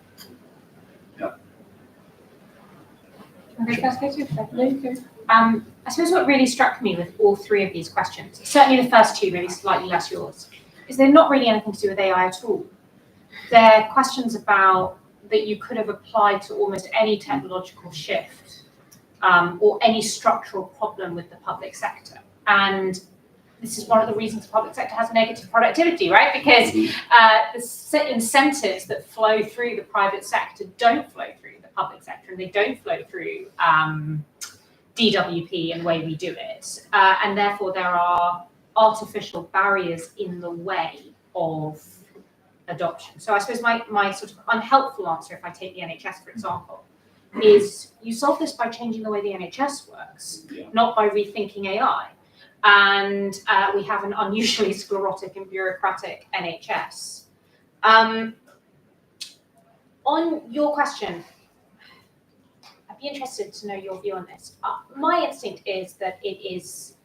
S5: I suppose what really struck me with all 3 of these questions, certainly the first 2, maybe slightly less yours, is they're not really anything to do with AI at all. They're questions about that you could have applied to almost any technological shift or any structural problem with the public sector. And this is one of the reasons the public sector has negative productivity, right? Because the incentives that flow through the private sector don't flow through the public sector, and they don't flow through DWP and the way we do it. And therefore there are artificial barriers in the way of adoption. So I suppose my sort of unhelpful answer, if I take the NHS, for example, is you solve this by changing the way the NHS works, not by rethinking AI. And we have an unusually sclerotic and bureaucratic NHS. On your question, I'd be interested to know your view on this. My instinct is that it is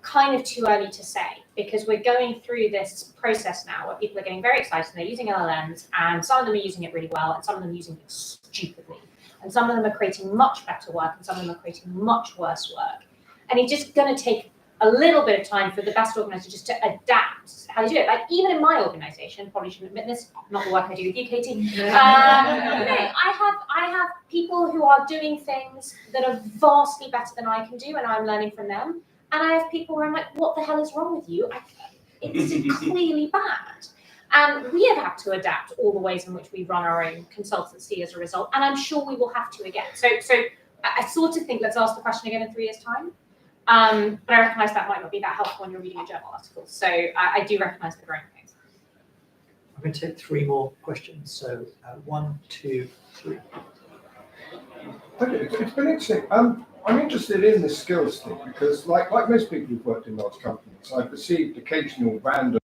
S5: kind of too early to say, because we're going through this process now where people are getting very excited and they're using LLMs, and some of them are using it really well, and some of them are using it stupidly. And some of them are creating much better work, and some of them are creating much worse work. And it's just going to take a little bit of time for the best organisers just to adapt how they do it. Like even in my organisation, probably shouldn't admit this, not the work I do with you, Katie. I have people who are doing things that are vastly better than I can do, and I'm learning from them. And I have people where I'm like, what the hell is wrong with you? It's clearly bad. And we have had to adapt all the ways in which we run our own consultancy as a result. And I'm sure we will have to again. So I sort of think let's ask the question again in 3 years' time. But I recognise that might not be that helpful when you're reading a journal article. So I do recognise the growing pains.
S1: I'm going to take 3 more questions. So 1, 2, 3.
S9: Okay, it's been interesting. I'm interested in this skills thing because, like most people who've worked in large companies, I've received occasional random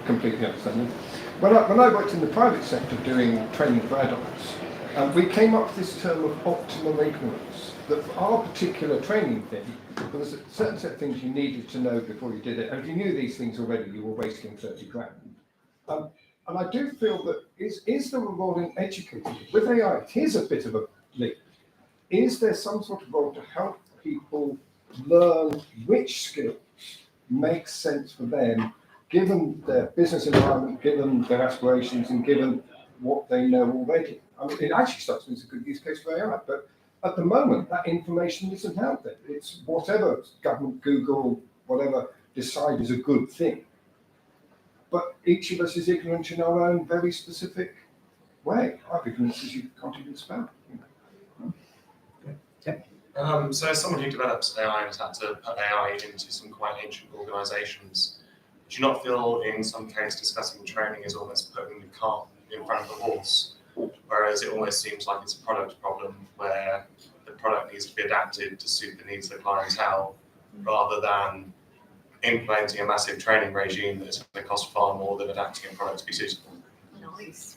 S9: completely understanding. When I worked in the private sector doing training for adults, we came up with this term of optimal ignorance, that for our particular training thing, there was a certain set of things you needed to know before you did it, and if you knew these things already, you were wasting 30 grand. And I do feel that is the reward in educating? With AI, here's a bit of a leap. Is there some sort of role to help people learn which skills make sense for them, given their business environment, given their aspirations, and given what they know already? I mean, it actually starts with a good use case for AI, but at the moment, that information isn't out there. It's whatever government, Google, whatever, decide is a good thing. But each of us is ignorant in our own very specific way. I've ignorance as you can't even spell.
S10: So as someone who develops AI and has had to put AI into some quite ancient organisations, do you not feel in some case discussing training is almost putting the cart in front of the horse? Whereas it almost seems like it's a product problem where the product needs to be adapted to suit the needs of the clientele, rather than implementing a massive training regime that's going to cost far more than adapting a product to be suitable.
S4: Nice.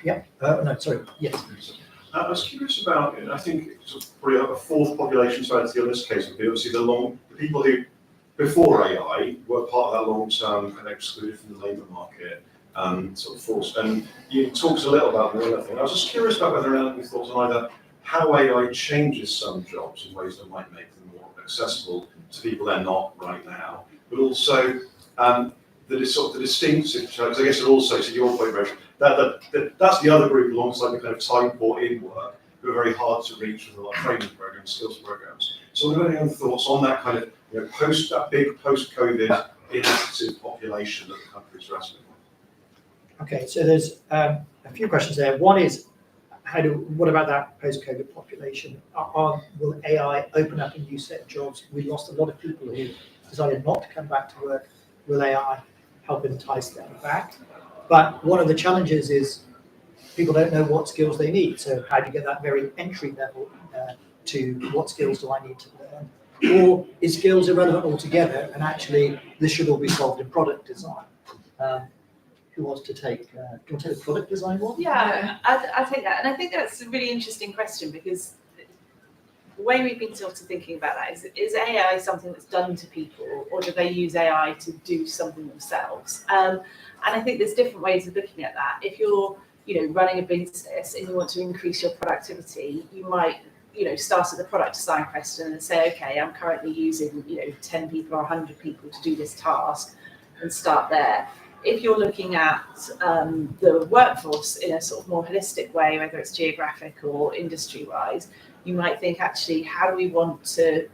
S1: No, sorry, yes.
S11: I was curious about, I think sort of probably a fourth population strategy in this case would be obviously the people who, before AI, were part of that long-term and excluded from the labour market sort of force. And you talked a little about the other thing. I was just curious about whether or not you thought on either how AI changes some jobs in ways that might make them more accessible to people they're not right now, but also the distinctive, because I guess it also, to your point, Bertram, that's the other group alongside the kind of time-bought in work who are very hard to reach with a lot of training programs, skills programs. So are there any other thoughts on that kind of, that big post-COVID inactive population that the country's wrestling with?
S1: Okay, so there's a few questions there. One is, what about that post-COVID population? Will AI open up a new set of jobs? We lost a lot of people who decided not to come back to work. Will AI help entice them back? But one of the challenges is people don't know what skills they need. So how do you get that very entry level to what skills do I need to learn? Or is skills irrelevant altogether and actually this should all be solved in product design? Who wants to take, do you want to take the product design one?
S4: Yeah, I'll take that. And I think that's a really interesting question, because the way we've been sort of thinking about that is AI something that's done to people, or do they use AI to do something themselves? And I think there's different ways of looking at that. If you're, running a business and you want to increase your productivity, you might, start at the product design question and say, okay, I'm currently using, 10 people or 100 people to do this task, and start there. If you're looking at the workforce in a sort of more holistic way, whether it's geographic or industry-wise, you might think, actually, how do we want to,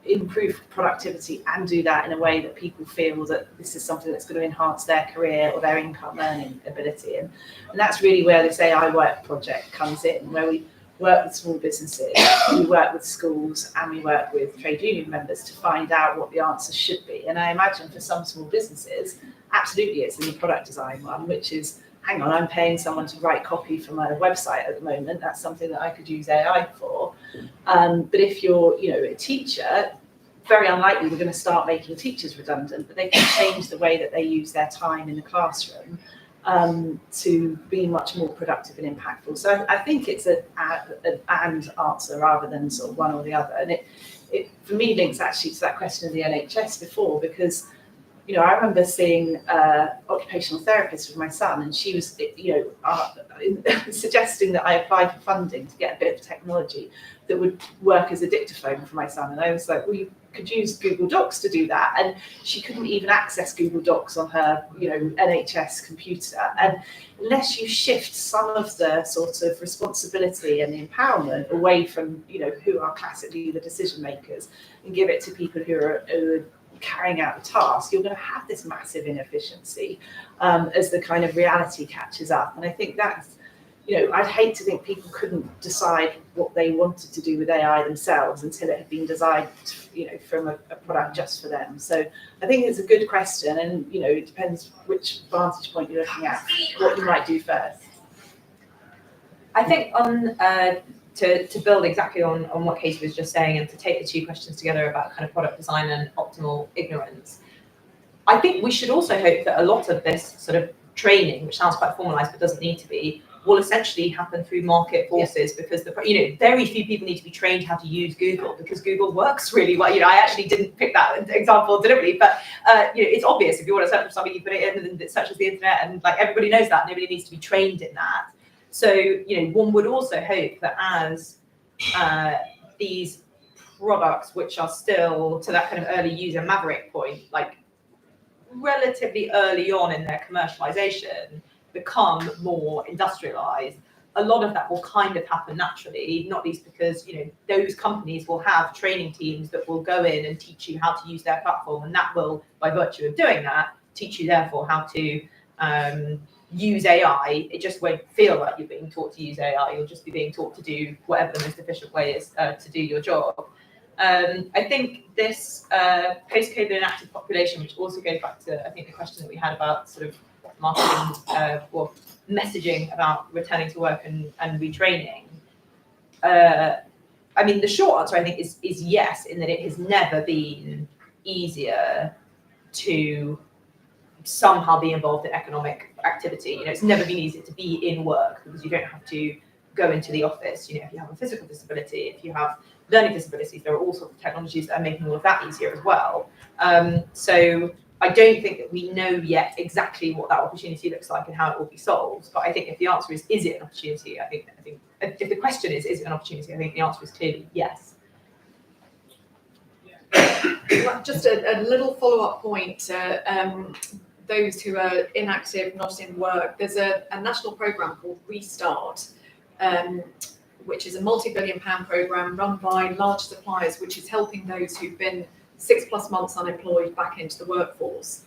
S4: improve productivity and do that in a way that people feel that this is something that's going to enhance their career or their income earning ability. And that's really where this AI work project comes in, where we work with small businesses, we work with schools, and we work with trade union members to find out what the answers should be. And I imagine for some small businesses, absolutely it's in the product design one, which is, hang on, I'm paying someone to write copy for my website at the moment. That's something that I could use AI for. But if you're, a teacher, very unlikely we're going to start making teachers redundant, but they can change the way that they use their time in the classroom to be much more productive and impactful. So I think it's an and answer rather than sort of one or the other. And it for me links actually to that question of the NHS before, because I remember seeing occupational therapist with my son, and she was, suggesting that I apply for funding to get a bit of technology that would work as a dictaphone for my son. And I was like, well, you could use Google Docs to do that. And she couldn't even access Google Docs on her, NHS computer. And unless you shift some of the sort of responsibility and the empowerment away from, who are classically the decision makers, and give it to people who are carrying out the task, you're going to have this massive inefficiency as the kind of reality catches up. And I think that's, I'd hate to think people couldn't decide what they wanted to do with AI themselves until it had been designed, from a product just for them. So I think it's a good question, and it depends which vantage point you're looking at, what you might do first.
S6: I think on to build exactly on what Katie was just saying, and to take the two questions together about kind of product design and optimal ignorance, I think we should also hope that a lot of this sort of training, which sounds quite formalized but doesn't need to be, will essentially happen through market forces, because very few people need to be trained how to use Google, because Google works really well. I actually didn't pick that example deliberately, but it's obvious. If you want to search for something, you put it in and it searches the internet, and like everybody knows that. Nobody needs to be trained in that. So one would also hope that as these products, which are still to that kind of early user maverick point, like relatively early on in their commercialization, become more industrialized, a lot of that will kind of happen naturally, not least because those companies will have training teams that will go in and teach you how to use their platform, and that will, by virtue of doing that, teach you therefore how to use AI. It just won't feel like you're being taught to use AI. You'll just be being taught to do whatever the most efficient way is to do your job. I think this post-COVID inactive population, which also goes back to, I think, the question that we had about sort of marketing or messaging about returning to work and retraining. I mean, the short answer I think is yes, in that it has never been easier to somehow be involved in economic activity. You know, it's never been easier to be in work because you don't have to go into the office. You know, if you have a physical disability, if you have learning disabilities, there are all sorts of technologies that are making all of that easier as well. So I don't think that we know yet exactly what that opportunity looks like and how it will be solved. But I think if the answer is it an opportunity? I think if the question is it an opportunity? I think the answer is clearly yes.
S3: Just a little follow-up point to those who are inactive, not in work. There's a national programme called Restart, which is a multi-billion-pound programme run by large suppliers, which is helping those who've been 6+ months unemployed back into the workforce.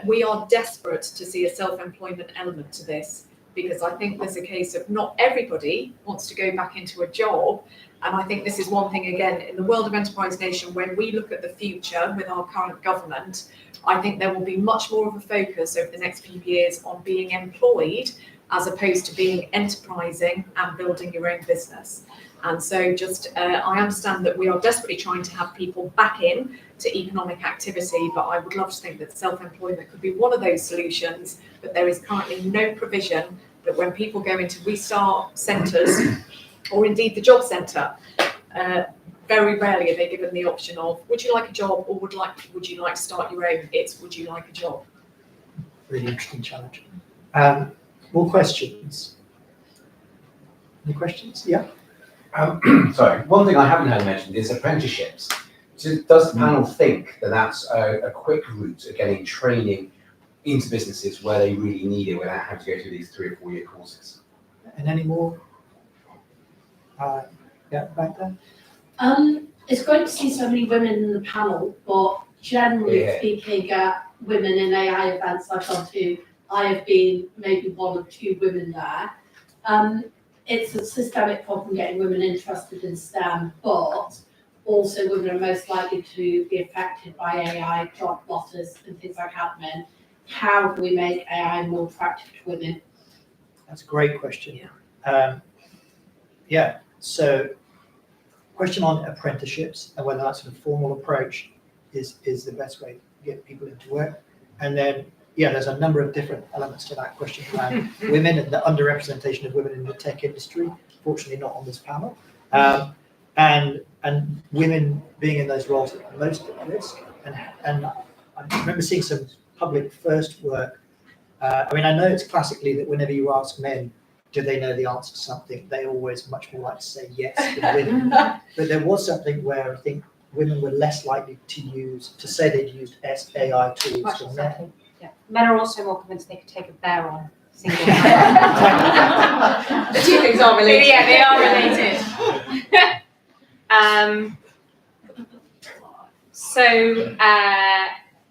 S3: We are desperate to see a self-employment element to this, because I think there's a case of not everybody wants to go back into a job. And I think this is one thing, again, in the world of Enterprise Nation, when we look at the future with our current government, I think there will be much more of a focus over the next few years on being employed as opposed to being enterprising and building your own business. And so I understand that we are desperately trying to have people back in to economic activity, but I would love to think that self-employment could be one of those solutions, but there is currently no provision that when people go into Restart centres, or indeed the job centre, very rarely are they given the option of, would you like a job, or would you like to start your own? It's, would you like a job?
S1: Really interesting challenge. More questions? Any questions? Yeah.
S12: Sorry, one thing I haven't heard mentioned is apprenticeships. Does the panel think that that's a quick route to getting training into businesses where they really need it without having to go through these 3 or 4 year courses?
S1: And any more? Yeah, back there.
S13: It's great to see so many women in the panel, but generally speaking, women in AI events I've gone to, I have been maybe 1 or 2 women there. It's a systemic problem getting women interested in STEM, but also women are most likely to be affected by AI, job losses and things like admin. How can we make AI more attractive to women?
S1: That's a great question. So question on apprenticeships and whether that sort of formal approach is the best way to get people into work. And then, there's a number of different elements to that question around women and the underrepresentation of women in the tech industry, fortunately not on this panel, and women being in those roles at most at risk. And I remember seeing some public first work. I know it's classically that whenever you ask men, do they know the answer to something, they always much more like to say yes than women. But there was something where I think women were less likely to say they'd used AI tools than men.
S5: Yeah. Men are also more convinced they could take a bear on single.
S6: The 2 things are related.
S5: Yeah, they are related.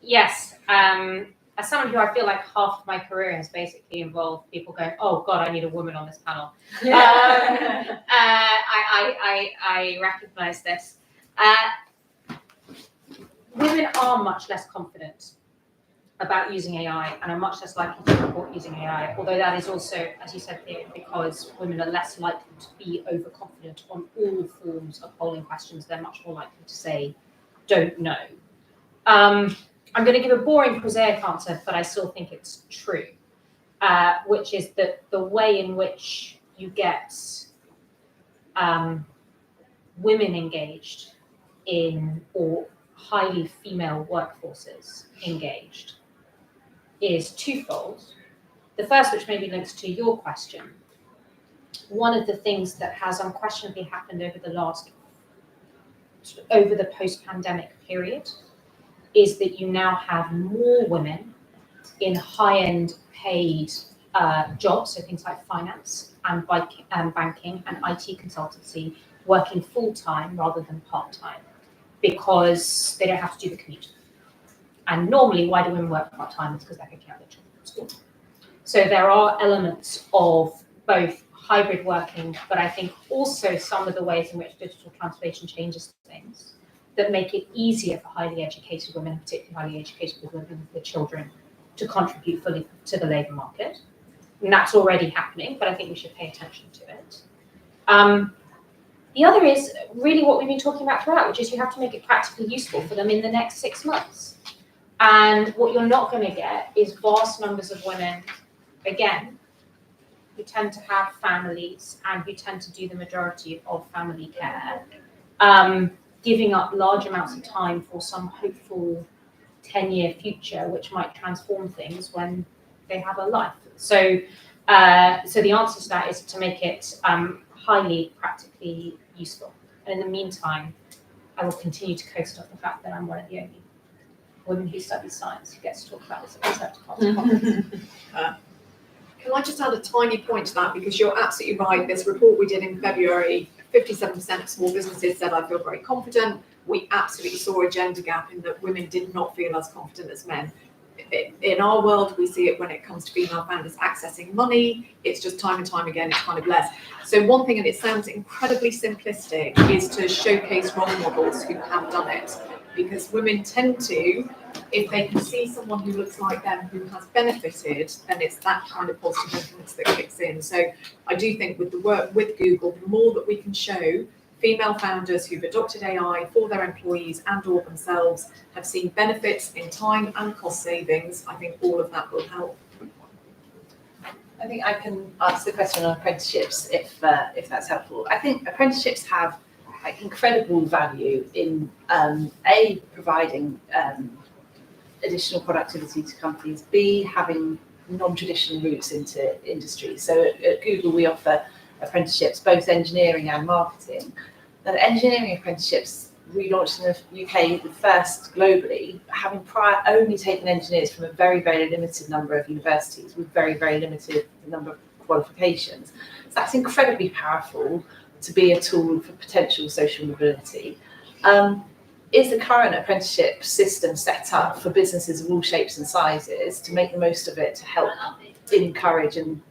S5: Yes, as someone who I feel like half of my career has basically involved people going, oh God, I need a woman on this panel. I recognise this. Women are much less confident about using AI and are much less likely to report using AI, although that is also, as you said, Theo, because women are less likely to be overconfident on all forms of polling questions. They're much more likely to say, don't know. I'm going to give a boring, prosaic answer, but I still think it's true, which is that the way in which you get women engaged in, or highly female workforces engaged, is twofold. The first, which maybe links to your question, one of the things that has unquestionably happened over the post-pandemic period is that you now have more women in high-end paid jobs, so things like finance and banking and IT consultancy, working full-time rather than part-time, because they don't have to do the commute. And normally, why do women work part-time? It's because they're picking up their children from school. So there are elements of both hybrid working, but I think also some of the ways in which digital transformation changes things that make it easier for highly educated women, particularly highly educated women with children, to contribute fully to the labour market. And that's already happening, but I think we should pay attention to it. The other is really what we've been talking about throughout, which is you have to make it practically useful for them in the next 6 months. And what you're not going to get is vast numbers of women, again, who tend to have families and who tend to do the majority of family care, giving up large amounts of time for some hopeful 10-year future, which might transform things when they have a life. So the answer to that is to make it highly practically useful. And in the meantime, I will continue to coast off the fact that I'm one of the only women who studies science who gets to talk about this concept of conference.
S3: Can I just add a tiny point to that? Because you're absolutely right. This report we did in February, 57% of small businesses said, I feel very confident. We absolutely saw a gender gap in that women did not feel as confident as men. In our world, we see it when it comes to female founders accessing money. It's just time and time again, it's kind of less. So one thing, and it sounds incredibly simplistic, is to showcase role models who have done it. Because women tend to, if they can see someone who looks like them who has benefited, then it's that kind of positive influence that kicks in. So I do think with the work with Google, the more that we can show female founders who've adopted AI for their employees and or themselves have seen benefits in time and cost savings, I think all of that will help.
S4: I think I can answer the question on apprenticeships if that's helpful. I think apprenticeships have incredible value in providing additional productivity to companies, B, having non-traditional routes into industry. So at Google we offer apprenticeships, both engineering and marketing. Now the engineering apprenticeships we launched in the UK, the first globally, having prior only taken engineers from a very, very limited number of universities with very, very limited number of qualifications. So that's incredibly powerful to be a tool for potential social mobility. Is the current apprenticeship system set up for businesses of all shapes and sizes to make the most of it to help encourage and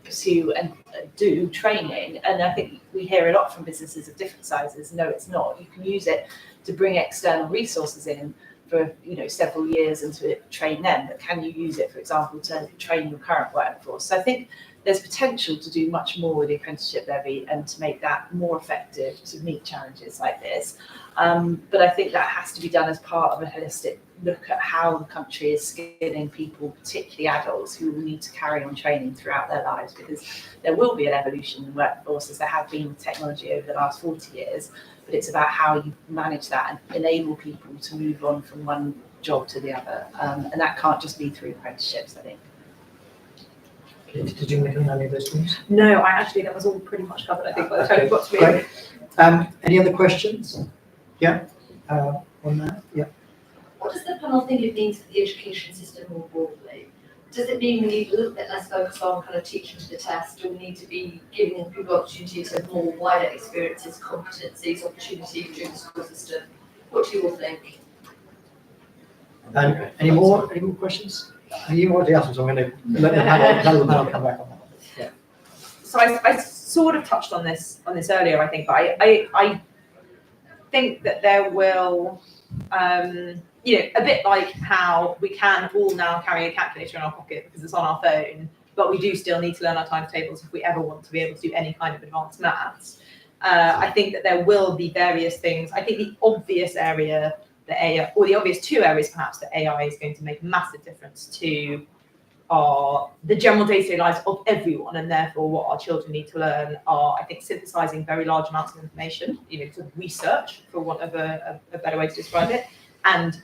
S4: pursue and do training? And I think we hear a lot from businesses of different sizes. No, it's not. You can use it to bring external resources in for several years and to train them. But can you use it, for example, to train your current workforce? So I think there's potential to do much more with the apprenticeship levy and to make that more effective to meet challenges like this. But I think that has to be done as part of a holistic look at how the country is skilling people, particularly adults, who will need to carry on training throughout their lives, because there will be an evolution in the workforce as there have been with technology over the last 40 years. But it's about how you manage that and enable people to move on from one job to the other. And that can't just be through apprenticeships, I think.
S1: Did you make any of those points?
S6: No, that was all pretty much covered, I think, by the time we got to me.
S1: Great. Any other questions? Yeah, on that, yeah.
S13: What does the panel think it means for the education system more broadly? Does it mean we need a little bit less focus on kind of teaching to the test? Do we need to be giving people opportunities to have more wider experiences, competencies, opportunities through the school system? What do you all think?
S1: Any more questions? You already asked, so I'm going to let the panel come back on that. Yeah.
S6: So I sort of touched on this earlier, I think, but I think that there will, a bit like how we can all now carry a calculator in our pocket because it's on our phone, but we do still need to learn our timetables if we ever want to be able to do any kind of advanced maths. I think that there will be various things. I think the obvious area that AI, or the obvious two areas perhaps that AI is going to make a massive difference to are the general day-to-day lives of everyone, and therefore what our children need to learn are, I think, synthesizing very large amounts of information, to research, for want of a better way to describe it, and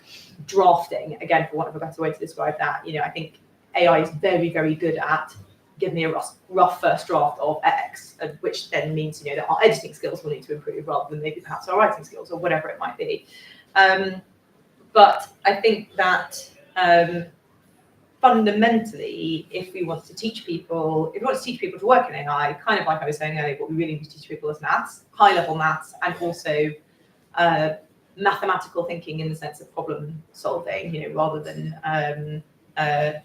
S6: drafting, again, for want of a better way to describe that. I think AI is very, very good at give me a rough first draft of X, which then means that our editing skills will need to improve rather than maybe perhaps our writing skills or whatever it might be. But I think that fundamentally, if we want to teach people to work in AI, kind of like I was saying earlier, what we really need to teach people is maths, high-level maths, and also mathematical thinking in the sense of problem solving, rather than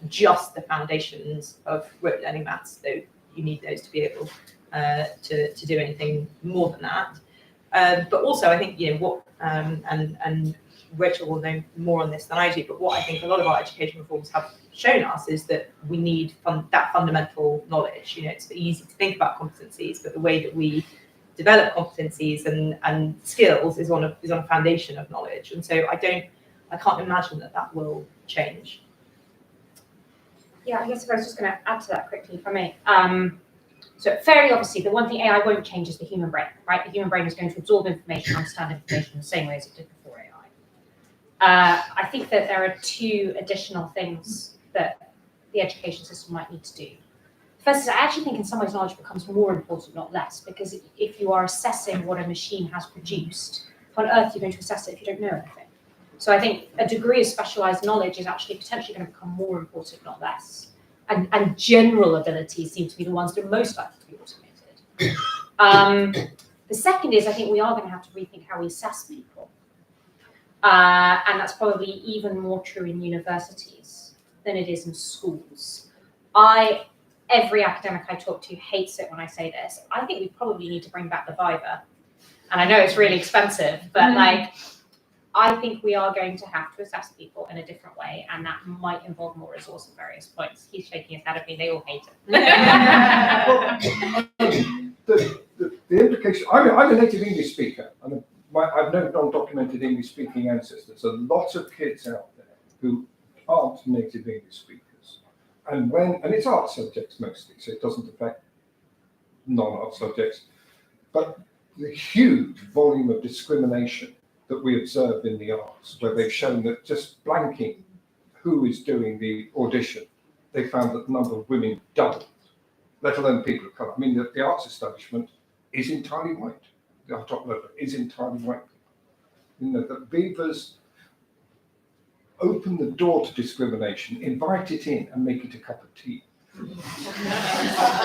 S6: just the foundations of rote learning maths. So you need those to be able to do anything more than that. But also, I think and Rachel will know more on this than I do, but what I think a lot of our education reforms have shown us is that we need that fundamental knowledge. It's easy to think about competencies, but the way that we develop competencies and skills is on a foundation of knowledge. And so I can't imagine that will change.
S5: Yeah, I guess if I was just going to add to that quickly, if I may. So fairly obviously, the one thing AI won't change is the human brain, right? The human brain is going to absorb information, understand information in the same way as it did before AI. I think that there are two additional things that the education system might need to do. First is I actually think in some ways knowledge becomes more important, not less, because if you are assessing what a machine has produced, how on earth are you going to assess it if you don't know anything? So I think a degree of specialized knowledge is actually potentially going to become more important, not less. And general abilities seem to be the ones that are most likely to be automated. The second is I think we are going to have to rethink how we assess people. And that's probably even more true in universities than it is in schools. Every academic I talk to hates it when I say this. I think we probably need to bring back the Viva. And I know it's really expensive, but I think we are going to have to assess people in a different way, and that might involve more resource at various points. He's shaking his head at me, they all hate
S9: The implication, I'm a native English speaker, and I've no non-documented English speaking ancestors. A lot of kids out there who aren't native English speakers. And it's art subjects mostly, so it doesn't affect non-art subjects, but the huge volume of discrimination that we observe in the arts, where they've shown that just blanking who is doing the audition, they found that the number of women doubled, let alone people of colour. I mean, the arts establishment is entirely white. The top level is entirely white. You know, that Beavers open the door to discrimination, invite it in, and make it a cup of tea.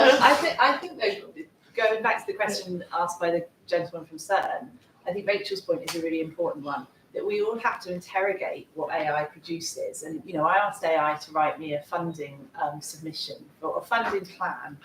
S4: I think though, going back to the question asked by the gentleman from CERN, I think Rachel's point is a really important one, that we all have to interrogate what AI produces. And, you know, I asked AI to write me a funding submission or a funding plan,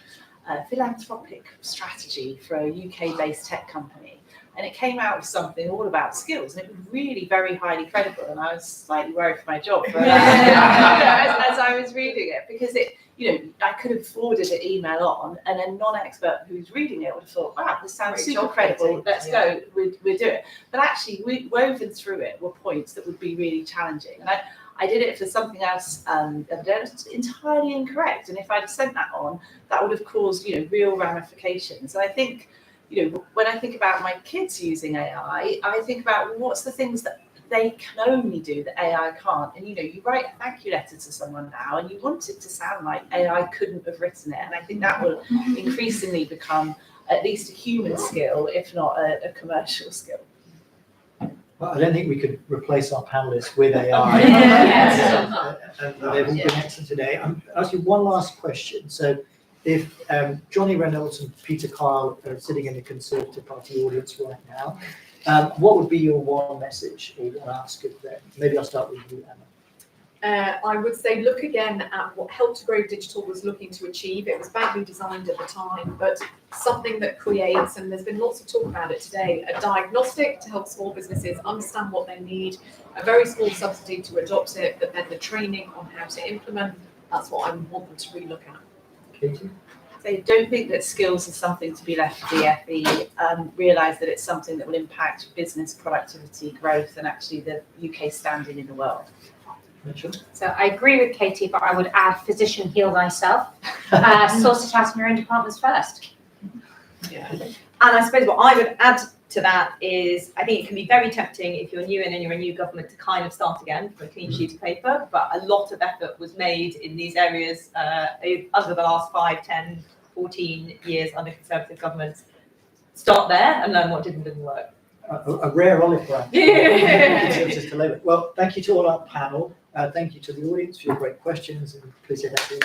S4: philanthropic strategy for a UK-based tech company. And it came out with something all about skills, and it was really very highly credible. And I was slightly worried for my job as I was reading it, because I could have forwarded the email on, and a non-expert who's reading it would have thought, wow, this sounds super credible, let's go, we'll do it. But actually, woven through it were points that would be really challenging. And I did it for something else that was entirely incorrect. And if I'd have sent that on, that would have caused, real ramifications. And I think, when I think about my kids using AI, I think about what's the things that they can only do that AI can't. And you write a thank you letter to someone now, and you want it to sound like AI couldn't have written it. And I think that will increasingly become at least a human skill, if not a commercial skill.
S1: Well, I don't think we could replace our panelists with AI. And they've all been excellent today. I'm asking one last question. So if Johnny Reynolds and Peter Kyle are sitting in the Conservative Party audience right now, what would be your one message or one ask of them? Maybe I'll start with you, Emma.
S3: I would say look again at what Help to Grow Digital was looking to achieve. It was badly designed at the time, but something that creates, and there's been lots of talk about it today, a diagnostic to help small businesses understand what they need, a very small subsidy to adopt it, but then the training on how to implement. That's what I want them to relook at.
S1: Katie?
S4: They don't think that skills is something to be left to the FE, realise that it's something that will impact business productivity, growth, and actually the UK standing in the world.
S5: So I agree with Katie, but I would add physician, heal thyself. Source it out in your own departments first.
S6: Yeah. And I suppose what I would add to that is I think it can be very tempting if you're new and you're a new government to kind of start again from a clean sheet of paper, but a lot of effort was made in these areas under the last 5, 10, 14 years under Conservative governments. Start there and learn what didn't work.
S1: A rare olive branch.
S6: Yeah.
S1: Well, thank you to all our panel. Thank you to the audience for your great questions, and please say that to